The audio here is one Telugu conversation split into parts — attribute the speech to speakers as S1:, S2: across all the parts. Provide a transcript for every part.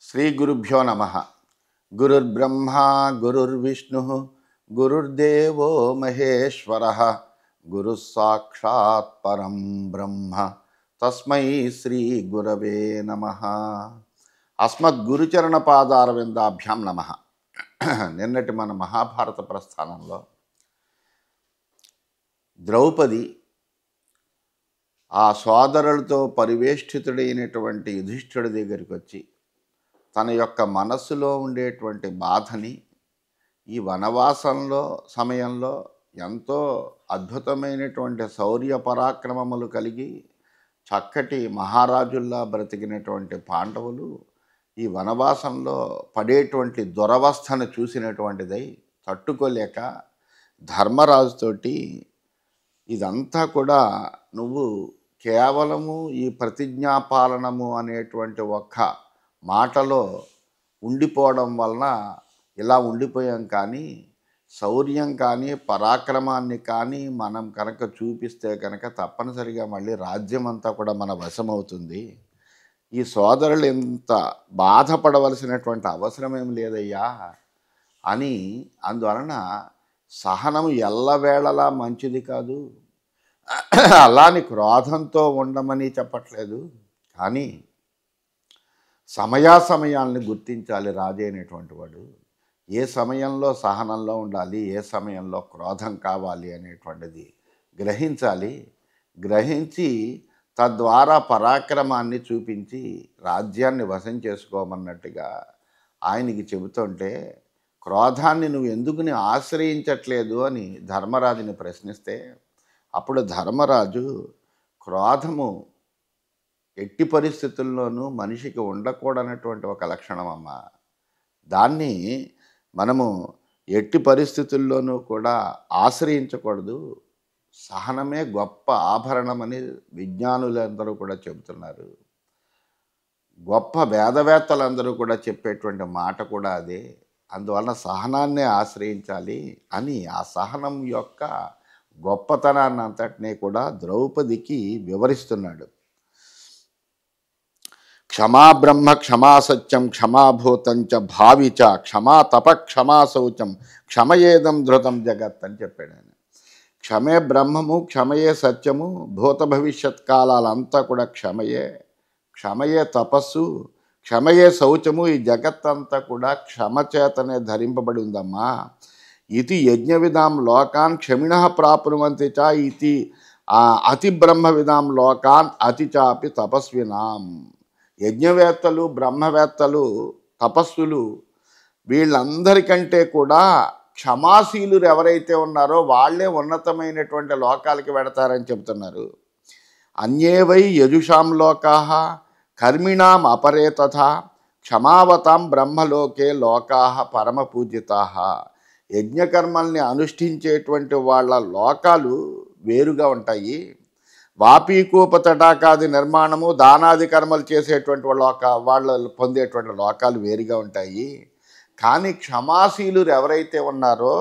S1: శ్రీ గురుభ్యో నమ. గురుర్బ్రహ్మ గురుర్విష్ణు గురుర్దేవో మహేశ్వర గురు సాక్షాత్ పరం బ్రహ్మ తస్మై శ్రీ గురవే నమ. అస్మద్గురుచరణ పాదారవిందాభ్యాం నమ. నిన్నటి మన మహాభారత ప్రస్థానంలో ద్రౌపది ఆ సోదరులతో పరివేష్టితుడైనటువంటి యుధిష్ఠిరుడి దగ్గరికి వచ్చి తన యొక్క మనస్సులో ఉండేటువంటి బాధని ఈ వనవాసంలో సమయంలో ఎంతో అద్భుతమైనటువంటి శౌర్య పరాక్రమములు కలిగి చక్కటి మహారాజుల్లా బ్రతికినటువంటి పాండవులు ఈ వనవాసంలో పడేటువంటి దురవస్థను చూసినటువంటిదై తట్టుకోలేక ధర్మరాజుతోటి ఇదంతా కూడా నువ్వు కేవలము ఈ ప్రతిజ్ఞాపాలనము అనేటువంటి ఒక్క మాటలో ఉండిపోవడం వలన ఇలా ఉండిపోయాం, కానీ శౌర్యం కానీ పరాక్రమాన్ని కానీ మనం కనుక చూపిస్తే కనుక తప్పనిసరిగా మళ్ళీ రాజ్యం అంతా కూడా మన వశమవుతుంది. ఈ సోదరులు ఎంత బాధపడవలసినటువంటి అవసరం ఏం లేదయ్యా అని, అందువలన సహనం ఎల్లవేళలా మంచిది కాదు. అలాని క్రోధంతో ఉండమని చెప్పట్లేదు, కానీ సమయాసమయాల్ని గుర్తించాలి. రాజు అయినటువంటి వాడు ఏ సమయంలో సహనంలో ఉండాలి, ఏ సమయంలో క్రోధం కావాలి అనేటువంటిది గ్రహించాలి. గ్రహించి తద్వారా పరాక్రమాన్ని చూపించి రాజ్యాన్ని వశం చేసుకోమన్నట్టుగా ఆయనకి చెబుతుంటే, క్రోధాన్ని నువ్వు ఎందుకుని ఆశ్రయించట్లేదు అని ధర్మరాజుని ప్రశ్నిస్తే, అప్పుడు ధర్మరాజు క్రోధము ఎట్టి పరిస్థితుల్లోనూ మనిషికి ఉండకూడనటువంటి ఒక లక్షణం అమ్మ. దాన్ని మనము ఎట్టి పరిస్థితుల్లోనూ కూడా ఆశ్రయించకూడదు. సహనమే గొప్ప ఆభరణమని విజ్ఞానులందరూ కూడా చెబుతున్నారు. గొప్ప వేదవేత్తలందరూ కూడా చెప్పేటువంటి మాట కూడా అదే. అందువలన సహనాన్నే ఆశ్రయించాలి అని ఆ సహనం యొక్క గొప్పతనాన్ని అంతటినీ కూడా ద్రౌపదికి వివరిస్తున్నాడు. క్షమా బ్రహ్మ క్షమా సత్యం క్షమాభూతంచ భావిచ క్షమా తప క్షమా శౌచం క్షమయేదం ధృతం జగత్ అని చెప్పాడు ఆయన. క్షమే బ్రహ్మము, క్షమయే సత్యము, భూత భవిష్యత్ కాలాలంతా కూడా క్షమయే. క్షమయే తపస్సు, క్షమయే శౌచము. ఈ జగత్తంతా కూడా క్షమచేతనే ధరింపబడి ఉందమ్మా. ఇది యజ్ఞ విధాం లోకాన్ క్షమిణ ప్రాప్నువంతి చ ఇది అతి బ్రహ్మ విధాం లోకాన్ అతి చాపి తపస్వినాం. యజ్ఞవేత్తలు, బ్రహ్మవేత్తలు, తపస్సులు వీళ్ళందరికంటే కూడా క్షమాశీలురు ఎవరైతే ఉన్నారో వాళ్ళే ఉన్నతమైనటువంటి లోకాలకి వెడతారని చెబుతున్నారు. అన్యేవై యజుషాం లోకాః కర్మిణాం అపరే తథా క్షమావతాం బ్రహ్మలోకే లోకాః పరమపూజితాః. యజ్ఞకర్మల్ని అనుష్ఠించేటువంటి వాళ్ళ లోకాలు వేరుగా ఉంటాయి. వాపీకూప తటాకాది నిర్మాణము, దానాది కర్మలు చేసేటువంటి వాళ్ళు పొందేటువంటి లోకాలు వేరుగా ఉంటాయి. కానీ క్షమాశీలురు ఎవరైతే ఉన్నారో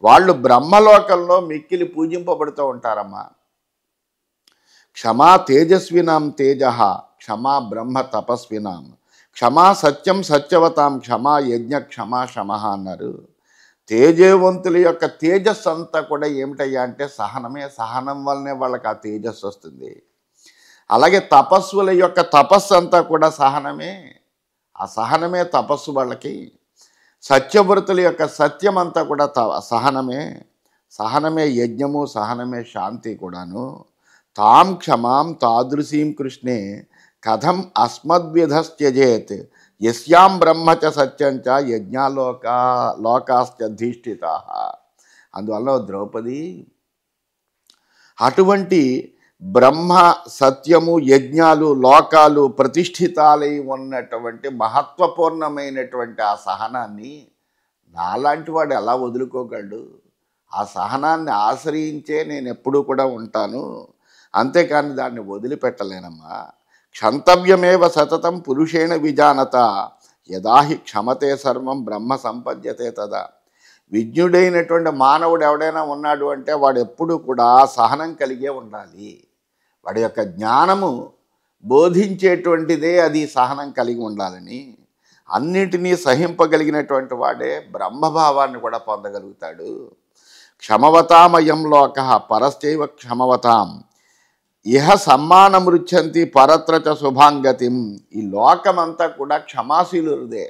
S1: వాళ్ళు బ్రహ్మలోకంలో మిక్కిలి పూజింపబడుతూ ఉంటారమ్మా. క్షమా తేజస్వినాం తేజ, క్షమా బ్రహ్మ తపస్వినాం, క్షమా సత్యం సత్యవతాం, క్షమా యజ్ఞ క్షమా శమ అన్నారు. తేజవంతుల యొక్క తేజస్సు అంతా కూడా ఏమిటయ్యా అంటే సహనమే. సహనం వల్లనే వాళ్ళకి ఆ తేజస్సు వస్తుంది. అలాగే తపస్సుల యొక్క తపస్సు అంతా కూడా సహనమే. ఆ సహనమే తపస్సు వాళ్ళకి. సత్యవ్రతుల యొక్క సత్యం అంతా కూడా సహనమే. సహనమే యజ్ఞము, సహనమే శాంతి కూడాను. తాం క్షమాం తాదృశీం కృష్ణే కథం అస్మద్విధస్త్యజేత్ యస్యాం బ్రహ్మచ సత్యంచ లోకాశ్చధిష్ఠితాః. అందువల్ల ద్రౌపది అటువంటి బ్రహ్మ సత్యము యజ్ఞాలు లోకాలు ప్రతిష్ఠితాలై ఉన్నటువంటి మహత్వపూర్ణమైనటువంటి ఆ సహనాన్ని నాలాంటి వాడు ఎలా వదులుకోగలడు? ఆ సహనాన్ని ఆశ్రయించే నేను ఎప్పుడూ కూడా ఉంటాను, అంతేకాని దాన్ని వదిలిపెట్టలేనమ్మా. క్షంతవ్యమేవ సతతం పురుషేణ విజానత యదాహి క్షమతే సర్వం బ్రహ్మ సంపద్యతే తదా. విజ్ఞుడైనటువంటి మానవుడు ఎవడైనా ఉన్నాడు అంటే వాడు ఎప్పుడూ కూడా సహనం కలిగే ఉండాలి. వాడి యొక్క జ్ఞానము బోధించేటువంటిదే అది సహనం కలిగి ఉండాలని. అన్నింటినీ సహింపగలిగినటువంటి వాడే బ్రహ్మభావాన్ని కూడా పొందగలుగుతాడు. క్షమవతామయం లోక పరశ్చైవ క్షమవతాం ఇహ సమ్మానమృచ్చంతి పరత్ర చ శుభాంగతిం. ఈ లోకమంతా కూడా క్షమాశీలుదే.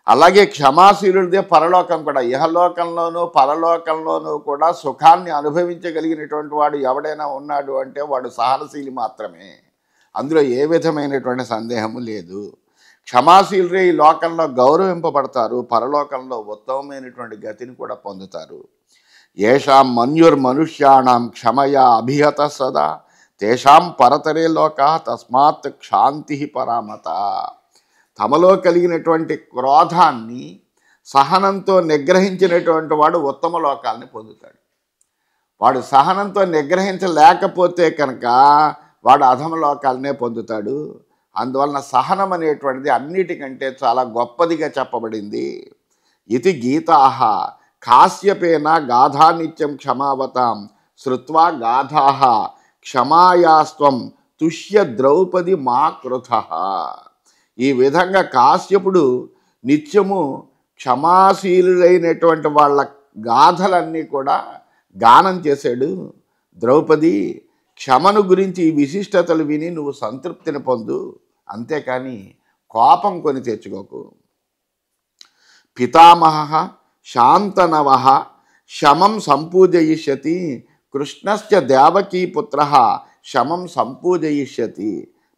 S1: అలాగే క్షమాశీలుదే పరలోకం కూడా. ఇహలోకంలోనూ పరలోకంలోనూ కూడా సుఖాన్ని అనుభవించగలిగినటువంటి వాడు ఎవడైనా ఉన్నాడు అంటే వాడు సహనశీలి మాత్రమే. అందులో ఏ విధమైనటువంటి సందేహము లేదు. క్షమాశీలురే ఈ లోకంలో గౌరవింపబడతారు, పరలోకంలో ఉత్తమమైనటువంటి గతిని కూడా పొందుతారు. ఏషాం మన్యుర్మనుష్యాణం క్షమయా అభిహత సదా తేషాం పరతరే లోక తస్మాత్ క్షాంతి పరామత. తమలో కలిగినటువంటి క్రోధాన్ని సహనంతో నిగ్రహించినటువంటి వాడు ఉత్తమ లోకాలని పొందుతాడు. వాడు సహనంతో నిగ్రహించలేకపోతే కనుక వాడు అధమ లోకాలనే పొందుతాడు. అందువలన సహనం అనేటువంటిది అన్నిటికంటే చాలా గొప్పదిగా చెప్పబడింది. ఇది గీతాహ కాశ్యపేన గాథానిత్యం క్షమావతాం శ్రుత్వా గాథాహ క్షమాయాస్త్వం తుష్య ద్రౌపది మా కృత. ఈ విధంగా కాశ్యపుడు నిత్యము క్షమాశీలులైనటువంటి వాళ్ళ గాథలన్నీ కూడా గానం చేశాడు. ద్రౌపది క్షమను గురించి ఈ విశిష్టతలు విని నువ్వు సంతృప్తిని పొందు, అంతేకాని కోపం కొని తెచ్చుకోకు. పితామహ శాంతనవ శమం సంపూజయిష్యతి కృష్ణశ్చ దేవకీపుత్ర శమం సంపూజయిష్యతి.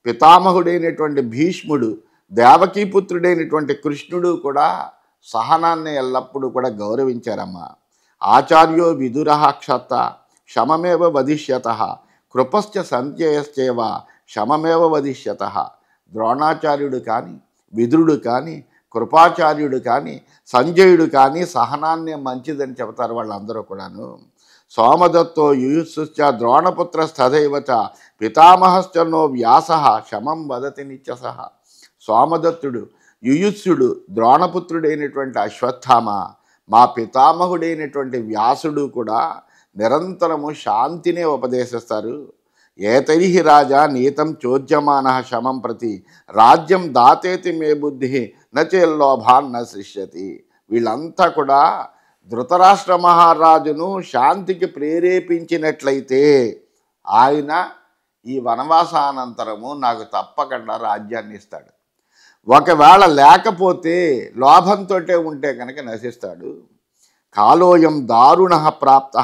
S1: పితామహుడైనటువంటి భీష్ముడు, దేవకీపుత్రుడైనటువంటి కృష్ణుడు కూడా సహనాన్ని ఎల్లప్పుడూ కూడా గౌరవించారమ్మా. ఆచార్యో విదుర క్షత శమమేవ వదిష్యత కృపశ్చ సంజయశ్చేవ శమమేవ వదిష్యత. ద్రోణాచార్యుడు కానీ, విదురుడు కానీ, కృపాచార్యుడు కానీ, సంజయుడు కానీ సహనాన్నే మంచిదని చెబుతారు వాళ్ళందరూ కూడాను. సోమదత్తో యుయుత్సుశ్చ ద్రోణపుత్రస్తథైవచ పితామహశ్చనో వ్యాస శమం వదతి నిత్యస. సోమదత్తుడు, యుయుత్సుడు, ద్రోణపుత్రుడైనటువంటి అశ్వత్థామ, మా పితామహుడైనటువంటి వ్యాసుడు కూడా నిరంతరము శాంతినే ఉపదేశిస్తారు. ఏతైహి రాజా నీతం చోద్యమాన శమం ప్రతి రాజ్యం దాతేతి మే బుద్ధి నచేల్లోభాన్ న శిష్యతి. వీళ్ళంతా కూడా ధృతరాష్ట్ర మహారాజును శాంతికి ప్రేరేపించినట్లయితే ఆయన ఈ వనవాసానంతరము నాకు తప్పకుండా రాజ్యాన్ని ఇస్తాడు. ఒకవేళ లేకపోతే లోభంతో ఉంటే కనుక నశిస్తాడు. కాలోయం దారుణ ప్రాప్త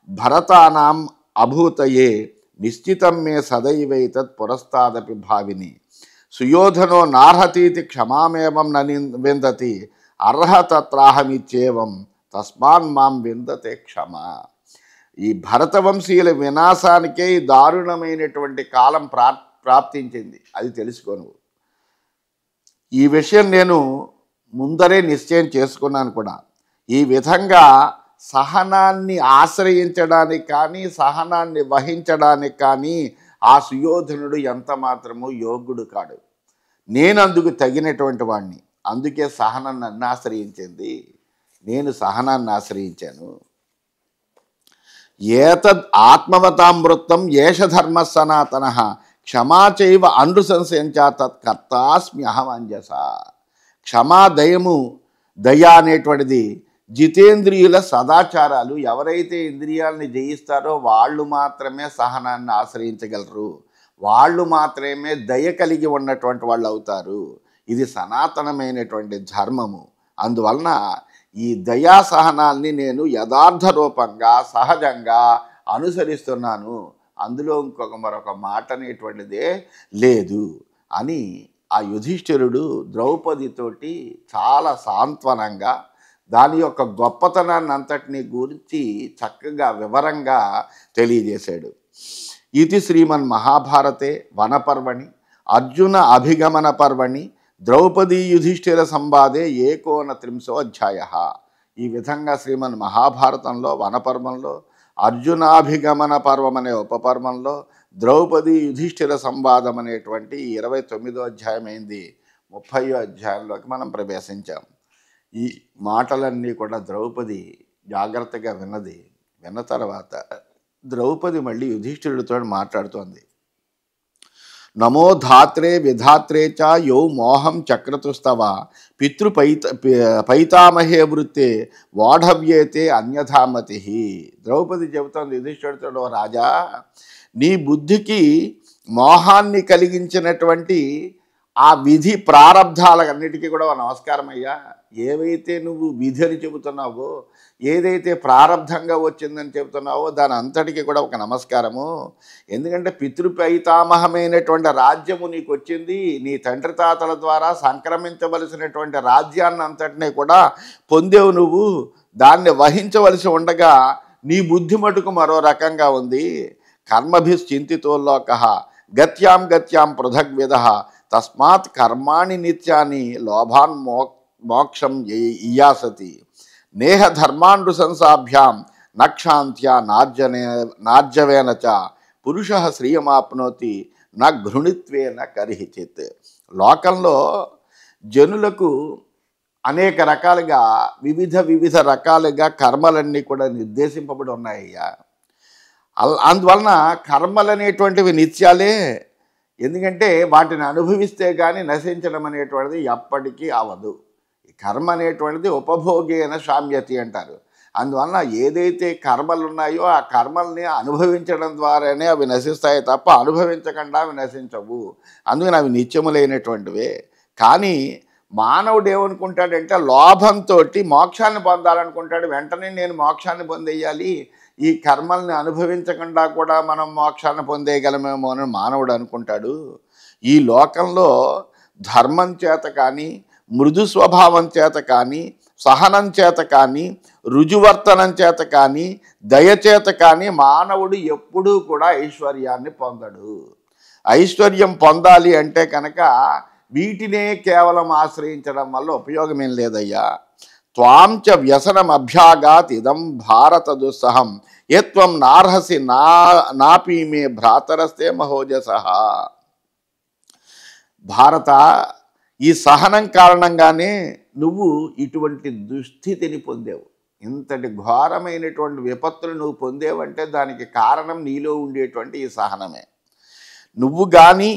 S1: భరతానాం అభూతయే నిశ్చితం మే సదైవైతత్ పురస్తాదపి భావిని సుయోధనో నార్హతీతి క్షమామేవం విందతి అర్హతత్రాహమిచ్చేవం తస్మాన్ మాం విందతే క్షమ. ఈ భరతవంశీయుల వినాశానికే ఈ దారుణమైనటువంటి కాలం ప్రాప్తించింది. అది తెలుసుకోను. ఈ విషయం నేను ముందరే నిశ్చయం చేసుకున్నాను కూడా. ఈ విధంగా సహనాన్ని ఆశ్రయించడానికి కానీ, సహనాన్ని వహించడానికి కానీ ఆ సుయోధనుడు ఎంత మాత్రము యోగ్యుడు కాడు. నేను అందుకు తగినటువంటి వాడిని. అందుకే సహనం నన్ను ఆశ్రయించింది. నేను సహనాన్ని ఆశ్రయించాను. ఏతద్ ఆత్మవతామృతం ఏష ధర్మ సనాతన క్షమాచైవ అనుసంశయించా తత్కర్తాస్మ్యహం అంజస. క్షమా దయము, దయ అనేటువంటిది జితేంద్రియుల సదాచారాలు. ఎవరైతే ఇంద్రియాలని జయిస్తారో వాళ్ళు మాత్రమే సహనాన్ని ఆశ్రయించగలరు. వాళ్ళు మాత్రమే దయ కలిగి ఉన్నటువంటి వాళ్ళు అవుతారు. ఇది సనాతనమైనటువంటి ధర్మము. అందువలన ఈ దయా సహనాల్ని నేను యథార్థ రూపంగా సహజంగా అనుసరిస్తున్నాను. అందులో మరొక మాట అనేటువంటిదే లేదు అని ఆ యుధిష్ఠిరుడు ద్రౌపదితోటి చాలా సాంత్వనంగా దాని యొక్క గొప్పతనాన్ని అంతటినీ గురించి చక్కగా వివరంగా తెలియజేశాడు. ఇది శ్రీమన్ మహాభారతే వనపర్వణి అర్జున అభిగమన పర్వణి ద్రౌపదీ యుధిష్ఠిర సంవాదే 39 ఈ విధంగా శ్రీమన్ మహాభారతంలో వనపర్వంలో అర్జునాభిగమన పర్వం అనే ఉపపర్వంలో ద్రౌపదీ యుధిష్ఠిర సంవాదం అనేటువంటి 29వ అధ్యాయం అయింది. 30వ అధ్యాయంలోకి మనం ప్రవేశించాం. ఈ మాటలన్నీ కూడా ద్రౌపది జాగ్రత్తగా విన్నది. విన్న తర్వాత ద్రౌపది మళ్ళీ యుధిష్ఠిరుడితో మాట్లాడుతోంది. నమో ధాత్రే విధాత్రే చ యౌ మోహం చక్రతుస్తవ పైతామహే వృత్తే వాఢవ్యేతే అన్యథామతి. ద్రౌపది చెబుతోంది యుధిష్ఠిరుడితో, రాజా నీ బుద్ధికి మోహాన్ని కలిగించినటువంటి ఆ విధి ప్రారబ్ధాలన్నిటికీ కూడా నమస్కారం అయ్యా. ఏవైతే నువ్వు విధి అని చెబుతున్నావో, ఏదైతే ప్రారబ్ధంగా వచ్చిందని చెబుతున్నావో దాని అంతటికీ కూడా ఒక నమస్కారము. ఎందుకంటే పితృపైతామహమైనటువంటి రాజ్యము నీకు వచ్చింది. నీ తండ్రి తాతల ద్వారా సంక్రమించవలసినటువంటి రాజ్యాన్ని అంతటినీ కూడా పొందేవు నువ్వు. దాన్ని వహించవలసి ఉండగా నీ బుద్ధి మటుకు మరో రకంగా ఉంది. కర్మభిశ్చింతితో లోకః గత్యాం గత్యాం పృథగ్విధ తస్మాత్ కర్మాణి నిత్యాని లోభాన్ మోక్షం ఇయాసతి. నేహ ధర్మాండు సంసాభ్యాం నక్షాంత్యా నార్జవేన చ పురుష శ్రియమాప్నోతి న ఘృణిత్వేన కరిహిచిత్. లోకంలో జనులకు అనేక రకాలుగా వివిధ రకాలుగా కర్మలన్నీ కూడా నిర్దేశింపబడి ఉన్నాయ్యా. అందువలన కర్మలు అనేటువంటివి నిత్యాలే. ఎందుకంటే వాటిని అనుభవిస్తే కానీ నశించడం అనేటువంటిది ఎప్పటికీ అవదు. ఈ కర్మ అనేటువంటిది ఉపభోగేన శామ్యతి అంటారు. అందువలన ఏదైతే కర్మలు ఉన్నాయో ఆ కర్మల్ని అనుభవించడం ద్వారానే అవి నశిస్తాయి తప్ప అనుభవించకుండా అవి నశించవు. అందుకని అవి నిత్యములైనటువంటివే. కానీ మానవుడు ఏమనుకుంటాడంటే లోభంతో మోక్షాన్ని పొందాలనుకుంటాడు. వెంటనే నేను మోక్షాన్ని పొందేయాలి, ఈ కర్మల్ని అనుభవించకుండా కూడా మనం మోక్షాన్ని పొందేయగలమేమో అని మానవుడు అనుకుంటాడు. ఈ లోకంలో ధర్మం చేత కానీ, మృదు స్వభావం చేత కానీ, సహనం చేత కానీ, రుజువర్తనం చేత కానీ, దయచేత కానీ మానవుడు ఎప్పుడూ కూడా ఐశ్వర్యాన్ని పొందడు. ఐశ్వర్యం పొందాలి అంటే కనుక వీటినే కేవలం ఆశ్రయించడం వల్ల ఉపయోగమేం లేదయ్యా. త్వాంచ వ్యసనం అభ్యాగాత్ ఇదం భారత దుస్సహం యత్వం నార్హసి నాపి మే భ్రాతరస్తే మహోజస. భారత, ఈ సహనం కారణంగానే నువ్వు ఇటువంటి దుస్థితిని పొందేవు. ఇంతటి ఘోరమైనటువంటి విపత్తులు నువ్వు పొందేవంటే దానికి కారణం నీలో ఉండేటువంటి ఈ సహనమే. నువ్వు కానీ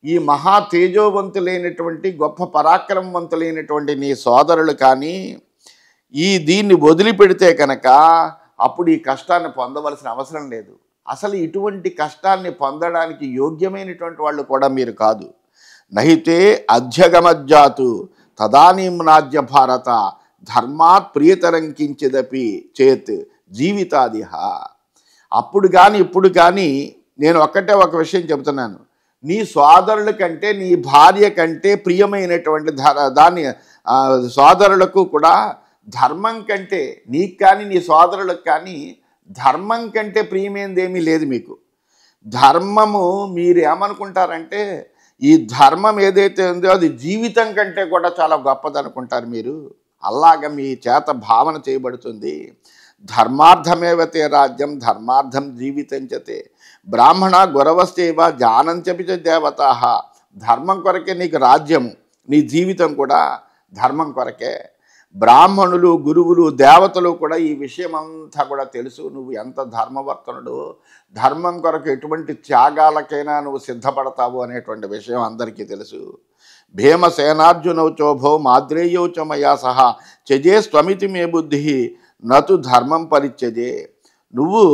S1: ఈ మహా తేజోవంతులైనటువంటి గొప్ప పరాక్రమవంతులైనటువంటి నీ సోదరులు కానీ దీన్ని వదిలిపెడితే కనుక అప్పుడు ఈ కష్టాన్ని పొందవలసిన అవసరం లేదు. అసలు ఇటువంటి కష్టాన్ని పొందడానికి యోగ్యమైనటువంటి వాళ్ళు కూడా మీరు కాదు. నహితే అధ్యగమజ్జాతు తదానీం నాజ్య భారత ధర్మాత్ ప్రియతరం కించిదపి చేత్ జీవితాదిహ. అప్పుడు కానీ ఇప్పుడు కానీ నేను ఒక విషయం చెబుతున్నాను. నీ సోదరుల కంటే, నీ భార్య కంటే ప్రియమైనటువంటి దాని సోదరులకు కూడా ధర్మం కంటే, నీకు కానీ నీ సోదరులకు కానీ ధర్మం కంటే ప్రియమైనదేమీ లేదు మీకు. ధర్మము మీరు ఏమనుకుంటారంటే ఈ ధర్మం ఏదైతే ఉందో అది జీవితం కంటే కూడా చాలా గొప్పదనుకుంటారు మీరు. అలాగ మీ చేత భావన చేయబడుతుంది. ధర్మార్థమేవతే రాజ్యం ధర్మార్థం జీవితంచతే బ్రాహ్మణ గురవస్తేవ జానంచపి చ దేవతాః. ధర్మం కొరకే నీకు రాజ్యము, నీ జీవితం కూడా ధర్మం కొరకే. బ్రాహ్మణులు, గురువులు, దేవతలు కూడా ఈ విషయం అంతా కూడా తెలుసు. నువ్వు ఎంత ధర్మవర్తనుడు, ధర్మం కొరకు ఎటువంటి త్యాగాలకైనా నువ్వు సిద్ధపడతావు అనేటువంటి విషయం అందరికీ తెలుసు. భీమసేనార్జునౌ చోభో మాద్రేయౌ చ మయా సహా త్యజే స్వమితి మే బుద్ధి నతు ధర్మం పరిత్యజే. నువ్వు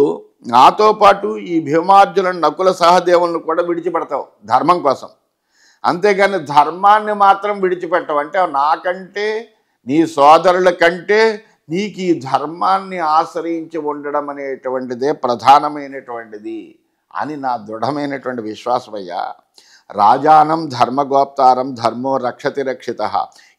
S1: నాతో పాటు ఈ భీమార్జునుడు, నకుల సహదేవులను కూడా విడిచిపెడతావు ధర్మం కోసం. అంతేగాని ధర్మాన్ని మాత్రం విడిచిపెట్టవు. అంటే నాకంటే, నీ సోదరుల కంటే నీకు ఈ ధర్మాన్ని ఆశ్రయించి ఉండడం అనేటువంటిదే ప్రధానమైనటువంటిది అని నా దృఢమైనటువంటి విశ్వాసమయ్యా. రాజానం ధర్మగోప్తారం ధర్మో రక్షతి రక్షితః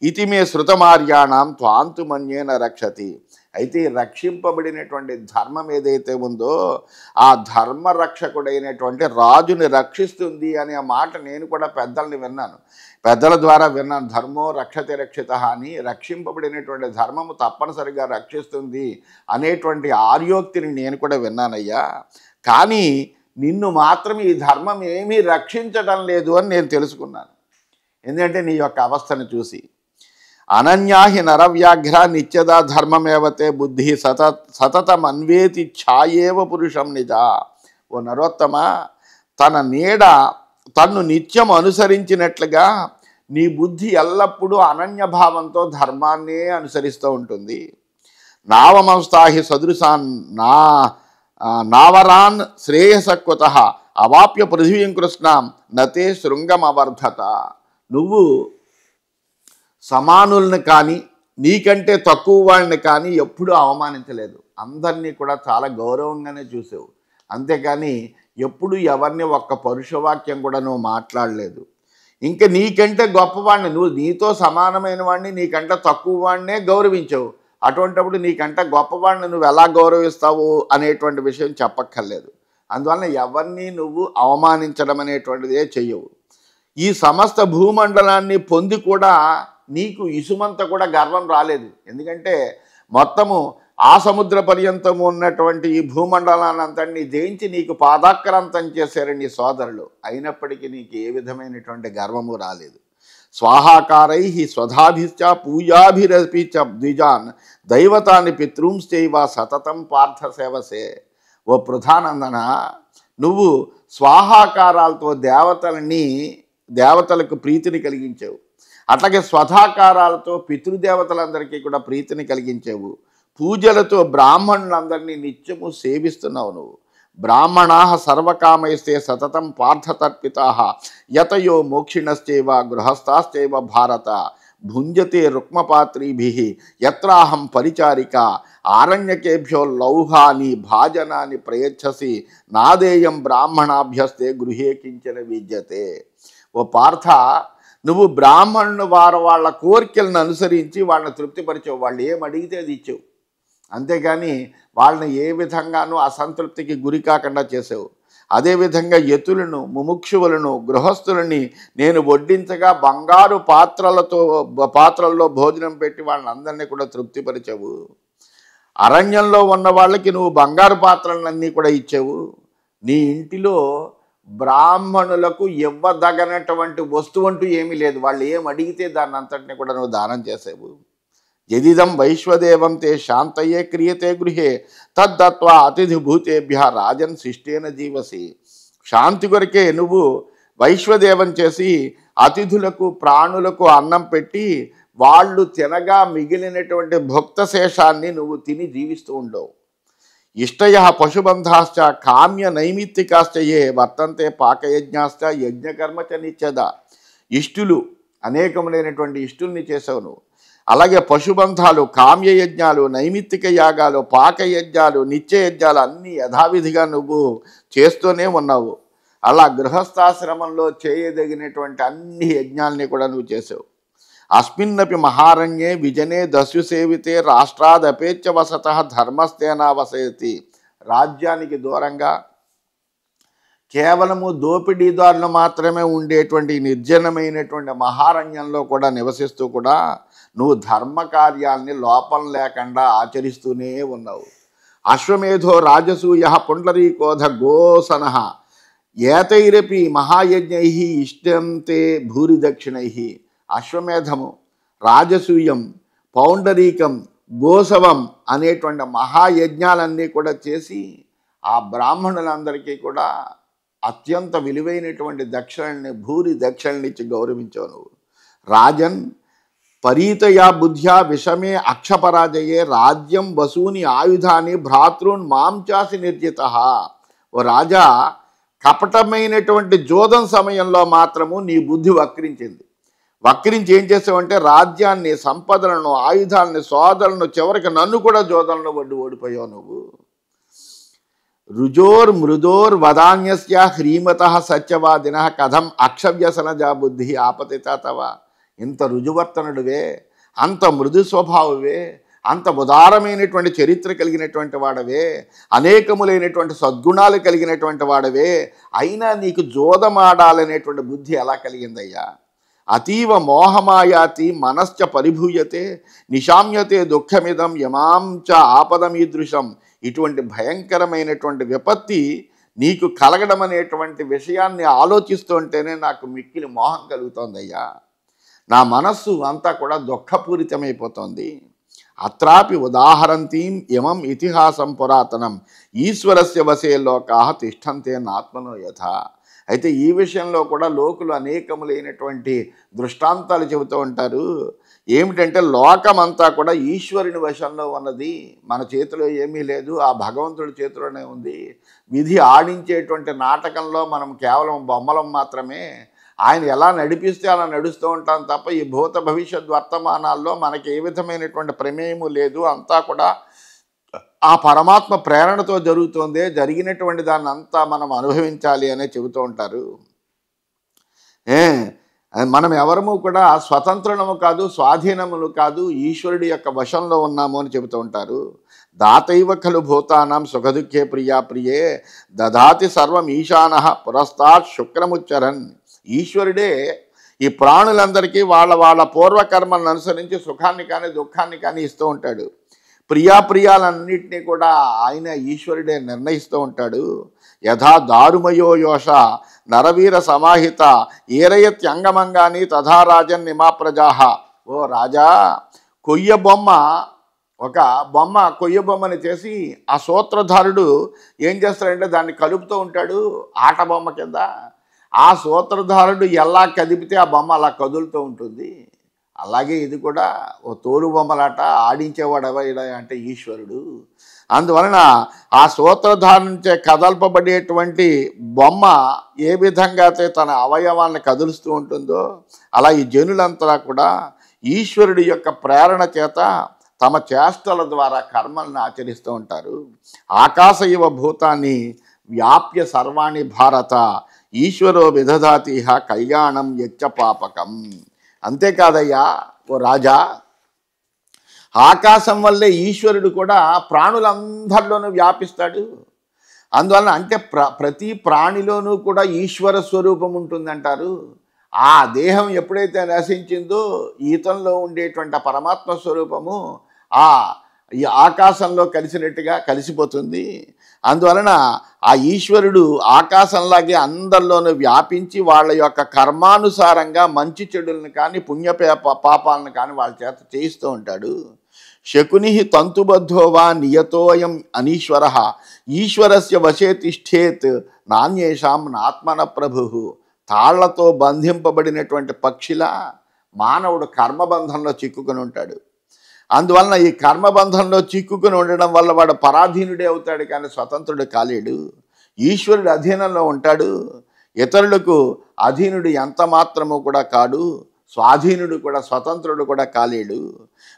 S1: ఇతి మే శృతమార్యాణం త్వాంతు మన్యేన రక్షతి. అయితే రక్షింపబడినటువంటి ధర్మం ఏదైతే ఉందో ఆ ధర్మ రక్షకుడైనటువంటి రాజుని రక్షిస్తుంది అనే మాట నేను కూడా పెద్దల్ని విన్నాను, పెద్దల ద్వారా విన్నాను. ధర్మో రక్షతి రక్షితః అని, రక్షింపబడినటువంటి ధర్మము తప్పనిసరిగా రక్షిస్తుంది అనేటువంటి ఆర్యోక్తిని నేను కూడా విన్నానయ్యా. కానీ నిన్ను మాత్రం ఈ ధర్మం ఏమీ రక్షించడం లేదు అని నేను తెలుసుకున్నాను. ఎందుకంటే నీ యొక్క అవస్థను చూసి. అనన్యాహి నరవ్యాఘ్ర నిత్యదా ధర్మమేవతే బుద్ధి సతతం అన్వేతి ఛాయేవ పురుషం నిజ. ఓ నరోత్తమ, తన నీడ తన్ను నిత్యం అనుసరించినట్లుగా నీ బుద్ధి ఎల్లప్పుడూ అనన్యభావంతో ధర్మాన్నే అనుసరిస్తూ ఉంటుంది. నావమంస్తాహి సదృశాన్ నావరాన్ శ్రేయసక్వత అవాప్య పృథివీం కృష్ణాం నతే శృంగమవర్ధత. నువ్వు సమానుల్ని కానీ నీకంటే తక్కువ వాళ్ళని కానీ ఎప్పుడూ అవమానించలేదు. అందరినీ కూడా చాలా గౌరవంగానే చూసావు. అంతేకాని ఎప్పుడు ఎవరిని ఒక్క పరుషవాక్యం కూడా నువ్వు మాట్లాడలేదు. ఇంకా నీకంటే గొప్పవాడిని, నువ్వు నీతో సమానమైన వాడిని నీకంటే తక్కువ వాడినే గౌరవించావు. అటువంటిప్పుడు నీకంటే గొప్పవాడిని నువ్వు ఎలా గౌరవిస్తావు అనేటువంటి విషయం చెప్పక్కర్లేదు. అందువలన ఎవరిని నువ్వు అవమానించడం అనేటువంటిదే చెయ్యవు. ఈ సమస్త భూమండలాన్ని పొంది కూడా నీకు ఇసుమంత కూడా గర్వం రాలేదు. ఎందుకంటే మొత్తము ఆ సముద్ర పర్యంతము ఉన్నటువంటి ఈ భూమండలాన్ని అంతటినీ జయించి నీకు పాదాక్రాంతం చేశారు నీ సోదరులు. అయినప్పటికీ నీకు ఏ విధమైనటువంటి గర్వము రాలేదు. స్వాహాకారై స్వధాభిశ్చ పూజాభిరపిచ ద్విజాన్ దైవతాన్ని పితృంశ్చైవ సతతం పార్థ సేవసే. ఓ పృథానందన, నువ్వు స్వాహాకారాలతో దేవతలకు ప్రీతిని కలిగించావు. అట్లాగే స్వధాకారాలతో పితృదేవతలందరికీ కూడా ప్రీతిని కలిగించావు. పూజలతో బ్రాహ్మణులందరినీ నిత్యము సేవిస్తున్నావు నువ్వు. బ్రాహ్మణా సర్వకామైస్తే సతతం పార్థతర్పితా యతయో మోక్షిణశ్చైవ గృహస్థాశ్చైవ భారత భుంజతే రుక్మపాత్రీభి యత్రాహం పరిచారిక ఆరణ్యకేభ్యో లౌహాని భాజనాని ప్రయచ్చసి నాదేయం బ్రాహ్మణాభ్యస్తే గృహే కించన విద్యతే. ఓ పార్థ, నువ్వు బ్రాహ్మణుని వాళ్ళ కోరికలను అనుసరించి వాళ్ళని తృప్తిపరిచావు. వాళ్ళు ఏం అడిగితే అది ఇచ్చావు. అంతేగాని వాళ్ళని ఏ విధంగానూ అసంతృప్తికి గురి కాకుండా చేసావు. అదేవిధంగా యతులను ముముక్షువులను గృహస్థులని నేను వడ్డించగా బంగారు పాత్రల్లో భోజనం పెట్టి వాళ్ళని అందరినీ కూడా తృప్తిపరిచావు. అరణ్యంలో ఉన్న వాళ్ళకి నువ్వు బంగారు పాత్రలన్నీ కూడా ఇచ్చావు. నీ ఇంటిలో బ్రాహ్మణులకు ఇవ్వదగనటువంటి వస్తువు అంటూ ఏమీ లేదు. వాళ్ళు ఏం అడిగితే దాన్ని అంతటిని కూడా నువ్వు దానం చేసావు. యదిదం వైశ్వదేవం తే శాంతయే క్రియతే గృహే తద్దత్వా అతిథిభూతేభ్య రాజన్ శిష్టేన జీవసి. శాంతి కొరకే నువ్వు వైశ్వదేవం చేసి అతిథులకు ప్రాణులకు అన్నం పెట్టి వాళ్ళు తినగా మిగిలినటువంటి భుక్తశేషాన్ని నువ్వు తిని జీవిస్తూ ఉండవు. ఇష్టయ పశుబంధాశ్చ కామ్య నైమిత్తికాశ్చ ఏ వర్తంతే పాకయజ్ఞాశ్చ యజ్ఞకర్మచ నిత్యద. ఇష్టులు అనేకములైనటువంటి ఇష్టుల్ని చేసావు నువ్వు. అలాగే పశుబంధాలు, కామ్యయజ్ఞాలు, నైమిత్తిక యాగాలు, పాకయజ్ఞాలు, నిత్యయజ్ఞాలు అన్నీ యథావిధిగా నువ్వు చేస్తూనే ఉన్నావు. అలా గృహస్థాశ్రమంలో చేయదగినటువంటి అన్ని యజ్ఞాలని కూడా నువ్వు చేసావు. అస్మిన్నపి మహారణ్యే విజనే దస్యు సేవితే రాష్ట్రాదపేచ్య వసత ధర్మస్థేనా వసయతి. రాజ్యానికి దూరంగా కేవలము దోపిడీదారులు మాత్రమే ఉండేటువంటి నిర్జనమైనటువంటి మహారణ్యంలో కూడా నివసిస్తూ కూడా నువ్వు ధర్మ కార్యాలని లోపం లేకుండా ఆచరిస్తూనే ఉన్నావు. అశ్వమేధో రాజసూయ పుండరీకోధ గోసన ఏతైరపి మహాయజ్ఞై ఇష్టంతే భూరి దక్షిణై. అశ్వమేధము, రాజసూయం, పౌండరీకం, గోసవం అనేటువంటి మహాయజ్ఞాలన్నీ కూడా చేసి ఆ బ్రాహ్మణులందరికీ కూడా అత్యంత విలువైనటువంటి దక్షిణల్ని, భూరి దక్షిణల్ని ఇచ్చి గౌరవించావు నువ్వు. రాజన్ పరీతయా బుద్ధ్యా విషమే అక్షపరాజయే రాజ్యం వసూని ఆయుధాన్ని భ్రాతృన్ మాంచాసి నిర్జిత. ఓ రాజా, కపటమైనటువంటి జోదం సమయంలో మాత్రము నీ బుద్ధి వక్రించి ఏం చేసావంటే రాజ్యాన్ని, సంపదలను, ఆయుధాలని, సోదరులను, చివరికి నన్ను కూడా జోదంలో ఓడిపోయావు నువ్వు. రుజోర్ వదాన్యస్య హ్రీమత సత్యవాదిన కథం అక్షవ్యసనజా బుద్ధి ఆపతిత తవ. ఇంత రుజువర్తనుడివే, అంత మృదు స్వభావవే, అంత ఉదారమైనటువంటి చరిత్ర కలిగినటువంటి వాడవే, అనేకములైనటువంటి సద్గుణాలు కలిగినటువంటి వాడవే, అయినా నీకు జోదమాడాలనేటువంటి బుద్ధి ఎలా కలిగిందయ్యా? అతీవ మోహమాయాతి మనశ్చ పరిభూయతే నిశామ్యతే దుఃఖమిదం యమాంచ ఆపదమీదృశం. ఇటువంటి భయంకరమైనటువంటి విపత్తి నీకు కలగడం అనేటువంటి విషయాన్ని ఆలోచిస్తుంటేనే నాకు మిక్కిలి మోహం కలుగుతోందయ్యా. నా మనస్సు అంతా కూడా దుఃఖపూరితమైపోతుంది. అత్రాపి ఉదాహరంతీం యమం ఇతిహాసం పురాతనం ఈశ్వరస్య వశే లోకాః తిష్టంతే నాత్మనో యథా. అయితే ఈ విషయంలో కూడా లోకులు అనేకములైనటువంటి దృష్టాంతాలు చెబుతూ ఉంటారు. ఏమిటంటే లోకమంతా కూడా ఈశ్వరుని వశంలో ఉన్నది, మన చేతిలో ఏమీ లేదు, ఆ భగవంతుడి చేతిలోనే ఉంది. విధి ఆడించేటువంటి నాటకంలో మనం కేవలం బొమ్మలం మాత్రమే. ఆయన ఎలా నడిపిస్తే అలా నడుస్తూ ఉంటాం తప్ప ఈ భూత భవిష్యత్ వర్తమానాల్లో మనకి ఏ విధమైనటువంటి ప్రమేయము లేదు. అంతా కూడా ఆ పరమాత్మ ప్రేరణతో జరుగుతుంది. జరిగినటువంటి దాన్ని అంతా మనం అనుభవించాలి అనే చెబుతూ ఉంటారు. మనం ఎవరము కూడా స్వతంత్రము కాదు, స్వాధీనములు కాదు, ఈశ్వరుడి యొక్క వశంలో ఉన్నాము అని చెబుతూ ఉంటారు. దాతైవ ఖలు భూతానాం సుఖదుఖే ప్రియా ప్రియే దదాతి సర్వం ఈశానః పురస్తాత్ శుక్రముచ్చరన్. ఈశ్వరుడే ఈ ప్రాణులందరికీ వాళ్ళ వాళ్ళ పూర్వకర్మలను అనుసరించి సుఖాన్ని కానీ దుఃఖాన్ని కానీ ఇస్తూ ఉంటాడు. ప్రియాప్రియాలన్నింటినీ కూడా ఆయన ఈశ్వరుడే నిర్ణయిస్తూ ఉంటాడు. యథా దారుమయో యోష నరవీర సమాహిత ఏరయత్యంగమంగాని తథా రాజన్ నిమా ప్రజాహ. ఓ రాజా, ఒక కొయ్య బొమ్మని చేసి ఆ సూత్రధారుడు ఏం చేస్తాడంటే దాన్ని కలుపుతూ ఉంటాడు ఆట బొమ్మ కింద. ఆ సూత్రధారుడు ఎలా కదిపితే ఆ బొమ్మ అలా కదులుతూ ఉంటుంది. అలాగే ఇది కూడా ఓ తోలు బొమ్మలాట ఆడించేవాడు ఎవరు అంటే ఈశ్వరుడు. అందువలన ఆ సూత్రధారు నుంచే కదల్పబడేటువంటి బొమ్మ ఏ విధంగా అయితే తన అవయవాన్ని కదులుస్తూ ఉంటుందో అలా ఈ జనులంతా కూడా ఈశ్వరుడి యొక్క ప్రేరణ చేత తమ చేష్టల ద్వారా కర్మలను ఆచరిస్తూ ఉంటారు. ఆకాశ ఇవ భూతాన్ని వ్యాప్య సర్వాణి భారత ఈశ్వరో విదధాతిహ కళ్యాణం యచ్చ పాపకం. అంతేకాదయ్యా ఓ రాజా, ఆకాశం వల్లే ఈశ్వరుడు కూడా ప్రాణులందరిలోనూ వ్యాపిస్తాడు. అందువలన అంటే ప్రతి ప్రాణిలోనూ కూడా ఈశ్వర స్వరూపం ఉంటుందంటారు. ఆ దేహం ఎప్పుడైతే నశించిందో ఈతంలో ఉండేటువంటి పరమాత్మ స్వరూపము ఈ ఆకాశంలో కలిసినట్టుగా కలిసిపోతుంది. అందువలన ఆ ఈశ్వరుడు ఆకాశంలాగే అందరిలోనూ వ్యాపించి వాళ్ళ యొక్క కర్మానుసారంగా మంచి చెడులను కానీ పాపాలను కానీ వాళ్ళ చేత చేయిస్తూ ఉంటాడు. శకుని తంతుబద్ధోవా నియతోయం అనీశ్వర ఈశ్వరస్య వశే తిష్ఠేత్ నాణ్యేషాం నాత్మన ప్రభు. తాళ్లతో బంధింపబడినటువంటి పక్షిలా మానవుడు కర్మబంధంలో చిక్కుకుని ఉంటాడు. అందువలన ఈ కర్మబంధంలో చిక్కుకుని ఉండడం వల్ల వాడు పరాధీనుడే అవుతాడు కానీ స్వతంత్రుడు కాలేడు. ఈశ్వరుడు అధీనంలో ఉంటాడు. ఇతరులకు అధీనుడు ఎంత మాత్రము కూడా కాడు. స్వాధీనుడు కూడా స్వతంత్రుడు కూడా కాలేడు.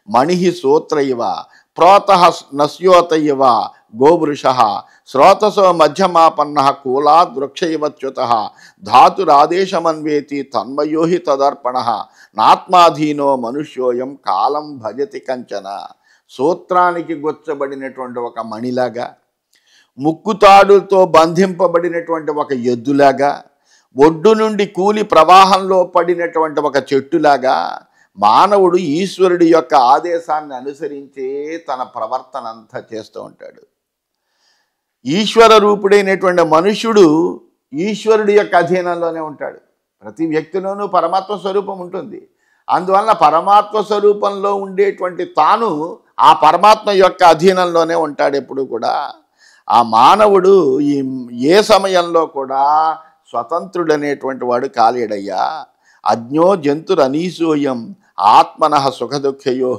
S1: మణి సూత్ర ఇవ ప్రోత నస్యోత ఇవ గోవృష శ్రోతసో మధ్యమాపన్న కూలాద్ వృక్ష ఇవచ్యుత ధాతురాదేశమన్వేతి తన్మయోహి తదర్పణ నాత్మాధీనో మనుష్యోయం కాలం భజతి కంచన. సూత్రానికి గొచ్చబడినటువంటి ఒక మణిలాగా, ముక్కుతాడుతో బంధింపబడినటువంటి ఒక ఎద్దులాగా, ఒడ్డు నుండి కూలి ప్రవాహంలో పడినటువంటి ఒక చెట్టులాగా మానవుడు ఈశ్వరుడి యొక్క ఆదేశాన్ని అనుసరించే తన ప్రవర్తన అంతా చేస్తూ ఉంటాడు. ఈశ్వర రూపుడైనటువంటి మనుష్యుడు ఈశ్వరుడి యొక్క అధీనంలోనే ఉంటాడు. ప్రతి వ్యక్తిలోనూ పరమాత్మ స్వరూపం ఉంటుంది. అందువలన పరమాత్మ స్వరూపంలో ఉండేటువంటి తాను ఆ పరమాత్మ యొక్క అధీనంలోనే ఉంటాడు ఎప్పుడు కూడా. ఆ మానవుడు ఏ సమయంలో కూడా స్వతంత్రుడనేటువంటి వాడు కాలేడయ్యా. అజ్ఞో జంతురనీసూయం ఆత్మన సుఖదుఖయో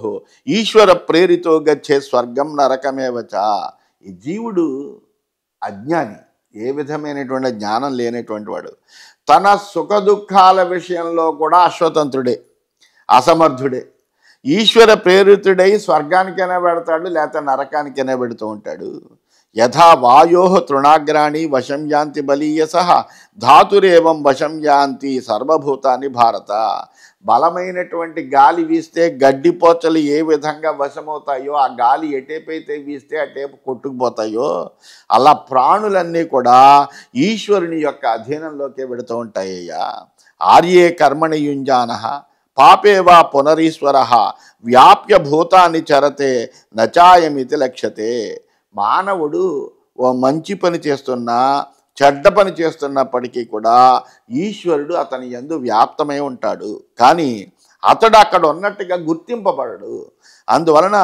S1: ఈశ్వర ప్రేరితో గచ్చే స్వర్గం నరకమేవచ. ఈ జీవుడు అజ్ఞాని, ఏ విధమైనటువంటి జ్ఞానం లేనటువంటి వాడు. తన సుఖదుఖాల విషయంలో కూడా అస్వతంత్రుడే, అసమర్థుడే. ఈశ్వర ప్రేరితుడై స్వర్గానికైనా పెడతాడు, లేకపోతే నరకానికైనా పెడుతూ ఉంటాడు. యథా వాయో తృణాగ్రాణి వశం యాంతి బలీయస ధాతురేవం వశం యాంతి సర్వభూతాన్ని భారత. బలమైనటువంటి గాలి వీస్తే గడ్డిపోచలు ఏ విధంగా వశమవుతాయో, ఆ గాలి ఎటేపైతే వీస్తే అటేపు కొట్టుకుపోతాయో, అలా ప్రాణులన్నీ కూడా ఈశ్వరుని యొక్క అధీనంలోకే పెడుతూ ఉంటాయ్యా. ఆర్యే కర్మణి యుంజాన పాపేవా పునరీశ్వర వ్యాప్య భూతాన్ని చరతే నచాయమితి లక్ష్యతే. మానవుడు ఓ మంచి పని చేస్తున్నా చెడ్డ పని చేస్తున్నప్పటికీ కూడా ఈశ్వరుడు అతని యందు వ్యాప్తమై ఉంటాడు, కానీ అతడు అక్కడ ఉన్నట్టుగా గుర్తింపబడడు. అందువలన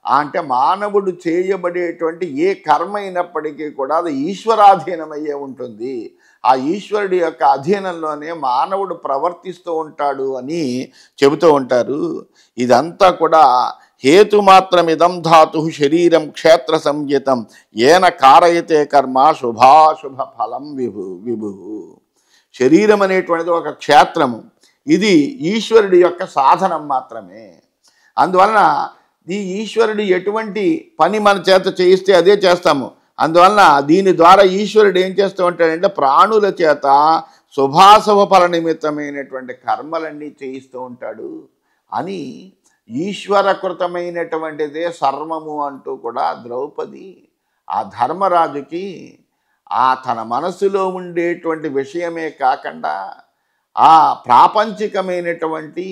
S1: అంటే మానవుడు చేయబడేటువంటి ఏ కర్మ అయినప్పటికీ కూడా అది ఈశ్వరాధీనమయ్యే ఉంటుంది. ఆ ఈశ్వరుడి యొక్క అధీనంలోనే మానవుడు ప్రవర్తిస్తూ ఉంటాడు అని చెబుతూ ఉంటారు. ఇదంతా కూడా హేతుమాత్రమిదం ధాతు శరీరం క్షేత్ర సంయుతం ఏన కారయతే కర్మ శుభాశుభ ఫలం విభు. శరీరం అనేటువంటిది ఒక క్షేత్రము, ఇది ఈశ్వరుడి యొక్క సాధనం మాత్రమే. అందువలన ఈ ఈశ్వరుడు ఎటువంటి పని మన చేత చేయిస్తే అదే చేస్తాము. అందువలన దీని ద్వారా ఈశ్వరుడు ఏం చేస్తూ ఉంటాడంటే ప్రాణుల చేత శుభాశుభ ఫల నిమిత్తమైనటువంటి కర్మలన్నీ చేయిస్తూ ఉంటాడు అని ఈశ్వరకృతమైనటువంటిదే సర్వము అంటూ కూడా ద్రౌపది ఆ ధర్మరాజుకి ఆ తన మనసులో ఉండేటువంటి విషయమే కాకుండా ఆ ప్రాపంచికమైనటువంటి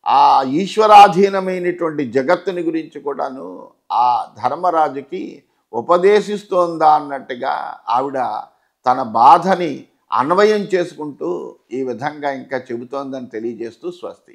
S1: ఆ ఈశ్వరాధీనమైనటువంటి జగత్తుని గురించి కూడాను ఆ ధర్మరాజుకి ఉపదేశిస్తోందా అన్నట్టుగా ఆవిడ తన బాధని అన్వయం చేసుకుంటూ ఈ విధంగా ఇంకా చెబుతోందని తెలియజేస్తూ స్వస్తి.